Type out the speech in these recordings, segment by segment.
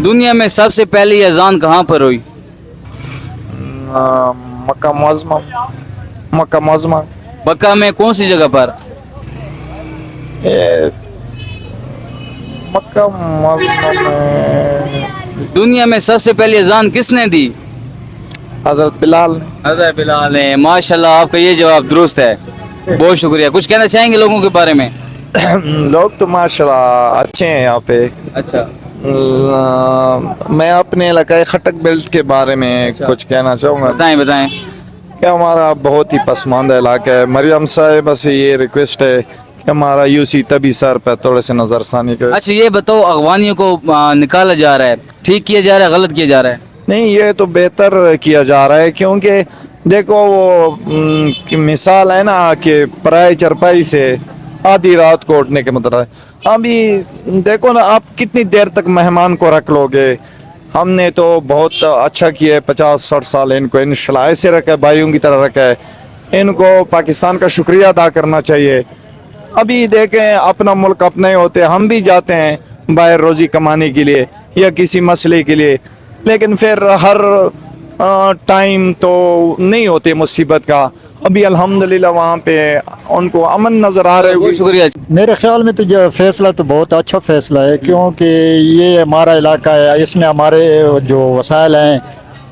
दुनिया में सबसे पहली अजान कहाँ पर हुई? मक्का मुअज़्ज़मा, मक्का मुअज़्ज़मा। मक्का में कौन सी जगह पर? ये मक्का मुअज़्ज़मा में दुनिया में सबसे पहली अजान किसने दी? हज़रत बिलाल ने। हज़रत बिलाल ने। माशाल्लाह, आपका ये जवाब दुरुस्त है, बहुत शुक्रिया। कुछ कहना चाहेंगे लोगों के बारे में? लोग तो माशाल्लाह अच्छे हैं यहाँ पे। अच्छा, मैं अपने इलाके खटक बेल्ट के बारे में कुछ कहना चाहूँगा बताएं बताएं। कि हमारा बहुत ही पसमानदा इलाका है। मरियम साहिबा से ये रिक्वेस्ट है कि हमारा यूसी तभी सर पे थोड़े से नज़रसानी करें। अच्छा, ये बताओ, अगवानियों को निकाला जा रहा है, ठीक किया जा रहा है, गलत किया जा रहा है? नहीं, ये तो बेहतर किया जा रहा है, क्योंकि देखो वो कि मिसाल है ना कि पराई चरपाई से आधी रात को उठने के मतलब। अभी देखो ना, आप कितनी देर तक मेहमान को रख लोगे। हमने तो बहुत अच्छा किया है, 50-60 साल इनको इंशाल्लाह ऐसे रखा है, भाइयों की तरह रखा है। इनको पाकिस्तान का शुक्रिया अदा करना चाहिए। अभी देखें, अपना मुल्क अपने होते, हम भी जाते हैं बाहर रोज़ी कमाने के लिए या किसी मसले के लिए, लेकिन फिर हर टाइम तो नहीं होते मुसीबत का। अभी अल्हम्दुलिल्लाह वहाँ पे उनको अमन नज़र आ रहा है। बहुत शुक्रिया। मेरे ख्याल में तो जो फैसला तो बहुत अच्छा फैसला है, क्योंकि ये हमारा इलाका है, इसमें हमारे जो वसाइल हैं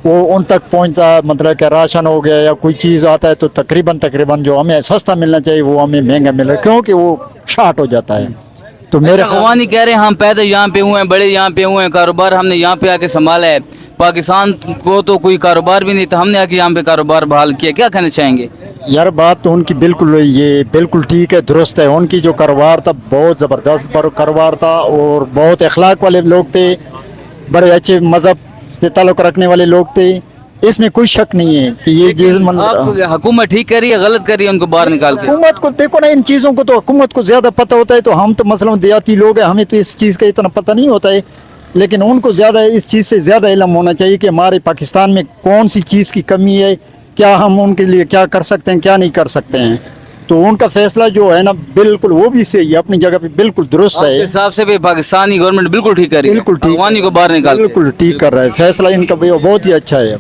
वो उन तक पहुंचता, मतलब कि राशन हो गया या कोई चीज़ आता है तो तकरीबन जो हमें सस्ता मिलना चाहिए वो हमें महंगा मिल रहा है, क्योंकि वो शार्ट हो जाता है। तो मेरे अगवानी कह रहे हैं हम पैदा यहाँ पे हुए हैं, बड़े यहाँ पे हुए हैं, कारोबार हमने यहाँ पे आके संभाला है। पाकिस्तान को तो कोई कारोबार भी नहीं था, हमने आके यहाँ पे कारोबार बहाल किया। क्या कहना चाहेंगे? यार बात तो उनकी बिल्कुल, ये बिल्कुल ठीक है, दुरुस्त है। उनकी जो कारोबार था बहुत ज़बरदस्त कारोबार था और बहुत अखलाक वाले लोग थे, बड़े अच्छे मज़हब से ताल्लुक़ रखने वाले लोग थे। इसमें कोई शक नहीं है कि ये चीज़ हुकूमत ठीक कर रही है, गलत कर रही है उनको बाहर निकाल के? हुकूमत को देखो ना, इन चीज़ों को तो हुकूमत को ज़्यादा पता होता है। तो हम तो मसलन देहाती लोग हैं, हमें तो इस चीज़ का इतना पता नहीं होता है, लेकिन उनको ज़्यादा इस चीज़ से ज़्यादा इल्म होना चाहिए कि हमारे पाकिस्तान में कौन सी चीज़ की कमी है, क्या हम उनके लिए क्या कर सकते हैं, क्या नहीं कर सकते हैं। तो उनका फैसला जो है ना, बिल्कुल वो भी सही है, अपनी जगह पे बिल्कुल दुरुस्त है। आपके हिसाब से भी पाकिस्तानी गवर्नमेंट बिल्कुल ठीक कर रही है, बिल्कुल ठीक, अगवानी को बाहर निकाल के? बिल्कुल ठीक कर रहा है। फैसला इनका बहुत ही अच्छा है।